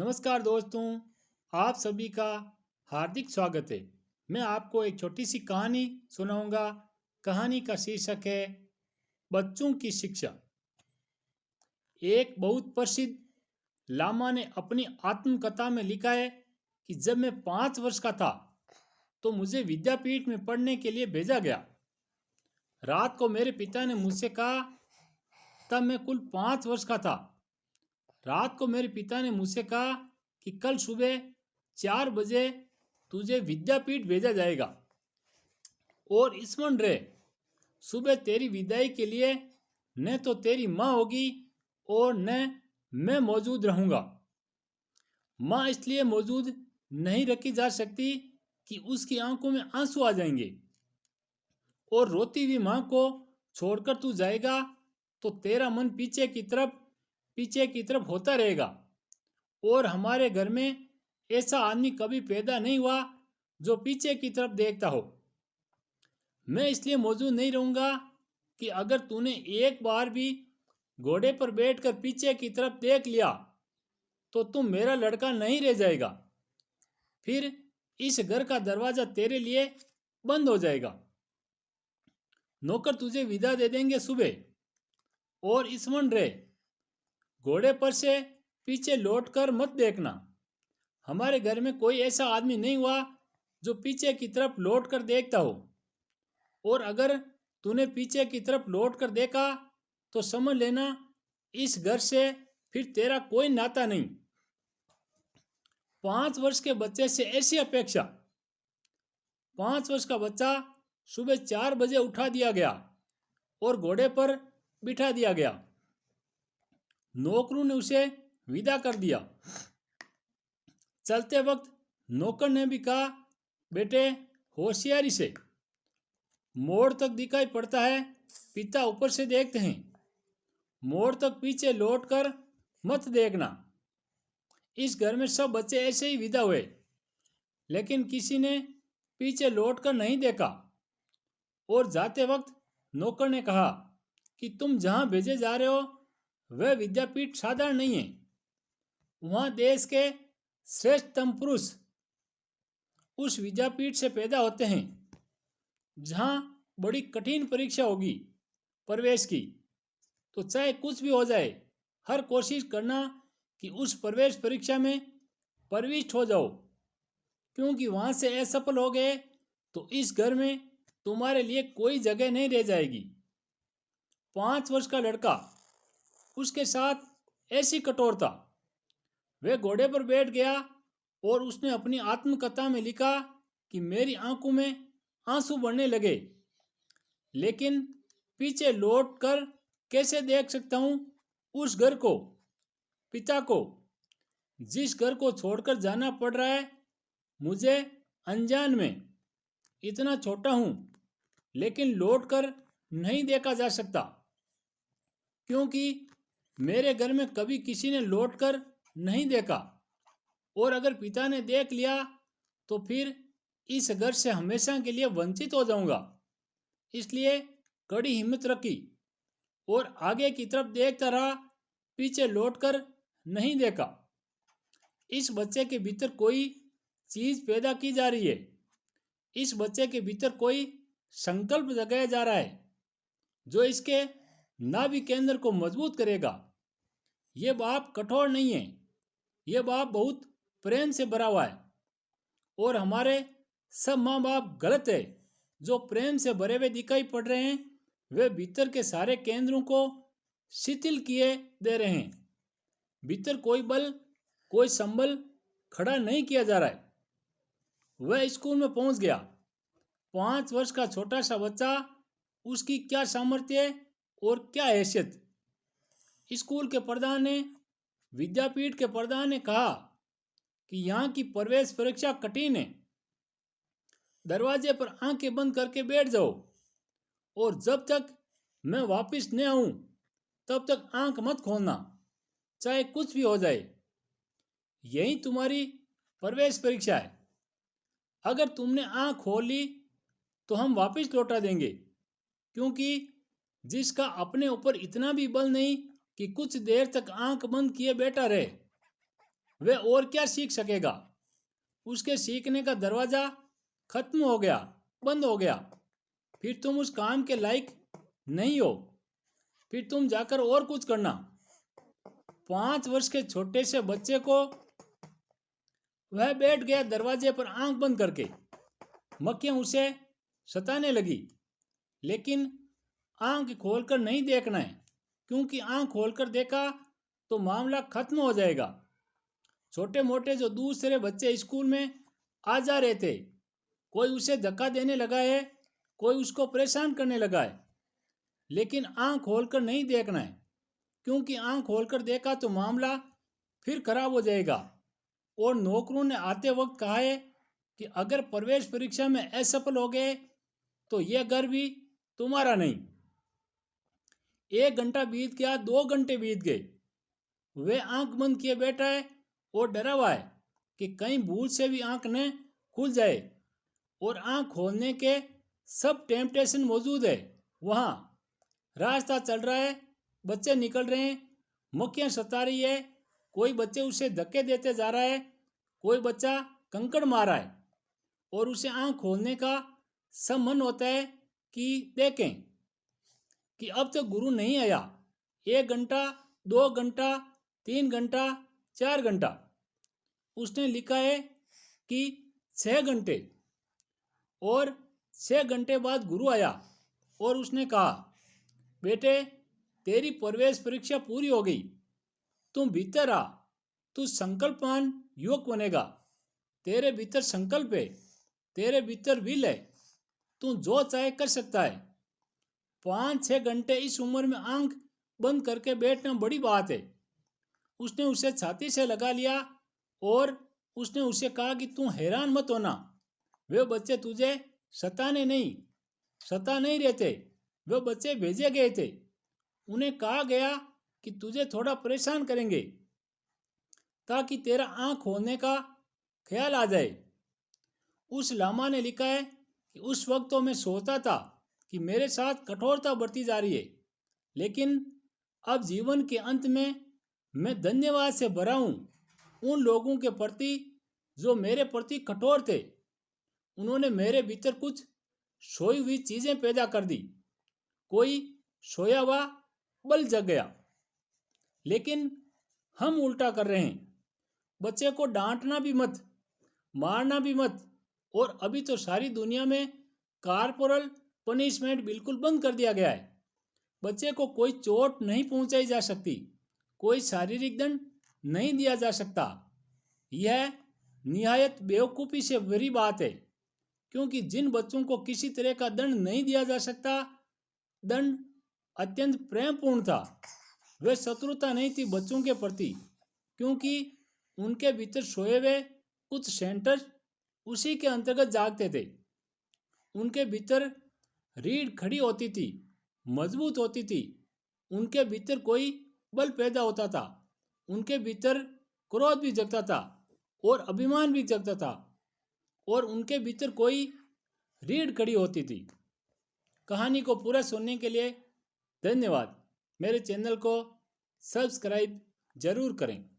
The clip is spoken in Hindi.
नमस्कार दोस्तों, आप सभी का हार्दिक स्वागत है। मैं आपको एक छोटी सी कहानी सुनाऊंगा। कहानी का शीर्षक है बच्चों की शिक्षा। एक बहुत प्रसिद्ध लामा ने अपनी आत्मकथा में लिखा है कि जब मैं 5 वर्ष का था तो मुझे विद्यापीठ में पढ़ने के लिए भेजा गया। रात को मेरे पिता ने मुझसे कहा, तब मैं कुल 5 वर्ष का था। रात को मेरे पिता ने मुझसे कहा कि कल सुबह 4 बजे तुझे विद्यापीठ भेजा जाएगा और स्मरण रहे, सुबह तेरी विदाई के लिए न तो तेरी माँ होगी और न मैं मौजूद रहूंगा। माँ इसलिए मौजूद नहीं रखी जा सकती कि उसकी आंखों में आंसू आ जाएंगे और रोती हुई माँ को छोड़कर तू जाएगा तो तेरा मन पीछे की तरफ होता रहेगा। और हमारे घर में ऐसा आदमी कभी पैदा नहीं हुआ जो पीछे की तरफ देखता हो। मैं इसलिए मौजूद नहीं रहूंगा कि अगर तूने एक बार भी घोड़े पर बैठकर पीछे की तरफ देख लिया तो तुम मेरा लड़का नहीं रह जाएगा। फिर इस घर का दरवाजा तेरे लिए बंद हो जाएगा। नौकर तुझे विदा दे देंगे सुबह। और स्मरण रहे, घोड़े पर से पीछे लौटकर मत देखना। हमारे घर में कोई ऐसा आदमी नहीं हुआ जो पीछे की तरफ लौटकर देखता हो। और अगर तूने पीछे की तरफ लौटकर देखा तो समझ लेना इस घर से फिर तेरा कोई नाता नहीं। 5 वर्ष के बच्चे से ऐसी अपेक्षा। 5 वर्ष का बच्चा सुबह 4 बजे उठा दिया गया और घोड़े पर बिठा दिया गया। नौकरों ने उसे विदा कर दिया। चलते वक्त नौकर ने भी कहा, बेटे होशियारी से, मोड़ तक दिखाई पड़ता है, पिता ऊपर से देखते हैं, मोड़ तक पीछे लौटकर मत देखना। इस घर में सब बच्चे ऐसे ही विदा हुए, लेकिन किसी ने पीछे लौटकर नहीं देखा। और जाते वक्त नौकर ने कहा कि तुम जहां भेजे जा रहे हो वह विद्यापीठ साधारण नहीं है। वहां देश के श्रेष्ठतम पुरुष उस विद्यापीठ से पैदा होते हैं जहां बड़ी कठिन परीक्षा होगी प्रवेश की। तो चाहे कुछ भी हो जाए, हर कोशिश करना कि उस प्रवेश परीक्षा में प्रविष्ट हो जाओ, क्योंकि वहां से असफल हो गए तो इस घर में तुम्हारे लिए कोई जगह नहीं रह जाएगी। 5 वर्ष का लड़का, उसके साथ ऐसी कठोरता। वह घोड़े पर बैठ गया और उसने अपनी आत्मकथा में लिखा कि मेरी आंखों में आंसू बढ़ने लगे, लेकिन पीछे लौट कर कैसे देख सकता हूं उस घर को, पिता को, जिस घर को छोड़कर जाना पड़ रहा है मुझे अनजान में। इतना छोटा हूं लेकिन लौट कर नहीं देखा जा सकता, क्योंकि मेरे घर में कभी किसी ने लौट कर नहीं देखा। और अगर पिता ने देख लिया तो फिर इस घर से हमेशा के लिए वंचित हो जाऊंगा। इसलिए कड़ी हिम्मत रखी और आगे की तरफ देखता रहा, पीछे लौटकर नहीं देखा। इस बच्चे के भीतर कोई चीज पैदा की जा रही है। इस बच्चे के भीतर कोई संकल्प जगाया जा रहा है जो इसके नाभि केंद्र को मजबूत करेगा। यह बाप कठोर नहीं है, यह बाप बहुत प्रेम से भरा हुआ है। और हमारे सब माँ बाप गलत है जो प्रेम से भरे हुए दिखाई पड़ रहे हैं। वे भीतर के सारे केंद्रों को शिथिल किए दे रहे हैं। भीतर कोई बल, कोई संबल खड़ा नहीं किया जा रहा है। वह स्कूल में पहुंच गया। 5 वर्ष का छोटा सा बच्चा, उसकी क्या सामर्थ्य और क्या हैसियत। स्कूल के प्रधान ने, विद्यापीठ के प्रधान ने कहा कि यहाँ की प्रवेश परीक्षा कठिन है। दरवाजे पर आंखें बंद करके बैठ जाओ और जब तक मैं वापस न आऊं तब तक आंख मत खोलना, चाहे कुछ भी हो जाए। यही तुम्हारी प्रवेश परीक्षा है। अगर तुमने आंख खोल ली तो हम वापस लौटा देंगे, क्योंकि जिसका अपने ऊपर इतना भी बल नहीं कि कुछ देर तक आंख बंद किए बैठा रहे, वह और क्या सीख सकेगा। उसके सीखने का दरवाजा खत्म हो गया, बंद हो गया। फिर तुम उस काम के लायक नहीं हो। फिर तुम जाकर और कुछ करना। 5 वर्ष के छोटे से बच्चे को वह बैठ गया दरवाजे पर आंख बंद करके। मक्खियां उसे सताने लगी, लेकिन आंख खोलकर नहीं देखना है, क्योंकि आंख खोलकर देखा तो मामला खत्म हो जाएगा। छोटे मोटे जो दूसरे बच्चे स्कूल में आ जा रहे थे, कोई उसे धक्का देने लगा है, कोई उसको परेशान करने लगा है, लेकिन आंख खोलकर नहीं देखना है, क्योंकि आंख खोलकर देखा तो मामला फिर खराब हो जाएगा। और नौकरों ने आते वक्त कहा है कि अगर प्रवेश परीक्षा में असफल हो गए तो यह घर भी तुम्हारा नहीं। 1 घंटा बीत गया, 2 घंटे बीत गए। वे आंख बंद किए बैठा है और डरा हुआ है कि कहीं भूल से भी आंख न खुल जाए। और आंख खोलने के सब टेम्पटेशन मौजूद है। वहाँ रास्ता चल रहा है, बच्चे निकल रहे हैं, मक्खियाँ सता रही है, कोई बच्चे उसे धक्के देते जा रहा है, कोई बच्चा कंकड़ मार रहा है, और उसे आंख खोलने का सब मन होता है कि देखें कि अब तक गुरु नहीं आया। 1 घंटा, 2 घंटा, 3 घंटा, 4 घंटा। उसने लिखा है कि 6 घंटे। और 6 घंटे बाद गुरु आया और उसने कहा, बेटे तेरी प्रवेश परीक्षा पूरी हो गई, तुम भीतर आ, तू संकल्पवान युवक बनेगा। तेरे भीतर संकल्प है, तेरे भीतर विल है, तू जो चाहे कर सकता है। 5-6 घंटे इस उम्र में आंख बंद करके बैठना बड़ी बात है। उसने उसे छाती से लगा लिया और उसने उसे कहा कि तू हैरान मत होना, वे बच्चे तुझे सता नहीं रहते। वे बच्चे भेजे गए थे, उन्हें कहा गया कि तुझे थोड़ा परेशान करेंगे ताकि तेरा आंख खोलने का ख्याल आ जाए। उस लामा ने लिखा है कि उस वक्त तो मैं सोचता था कि मेरे साथ कठोरता बढ़ती जा रही है, लेकिन अब जीवन के अंत में मैं धन्यवाद से भरा हूँ उन लोगों के प्रति जो मेरे प्रति कठोर थे। उन्होंने मेरे भीतर कुछ सोई हुई चीजें पैदा कर दी। कोई सोया हुआ बल जग गया। लेकिन हम उल्टा कर रहे हैं। बच्चे को डांटना भी मत, मारना भी मत। और अभी तो सारी दुनिया में कॉर्पोरल पनिशमेंट बिल्कुल बंद कर दिया गया है। बच्चे को कोई चोट नहीं पहुंचाई जा सकती, कोई शारीरिक दंड नहीं दिया जा सकता। यह निहायत बेवकूफ़ी से भरी बात है, क्योंकि जिन बच्चों को किसी तरह का दंड नहीं दिया जा सकता, दंड अत्यंत प्रेमपूर्ण था। वे शत्रुता नहीं थी बच्चों के प्रति, क्योंकि उनके भीतर सोए हुए कुछ सेंटर उसी के अंतर्गत जागते थे। उनके भीतर रीढ़ खड़ी होती थी, मजबूत होती थी। उनके भीतर कोई बल पैदा होता था। उनके भीतर क्रोध भी जगता था और अभिमान भी जगता था, और उनके भीतर कोई रीढ़ खड़ी होती थी। कहानी को पूरा सुनने के लिए धन्यवाद। मेरे चैनल को सब्सक्राइब जरूर करें।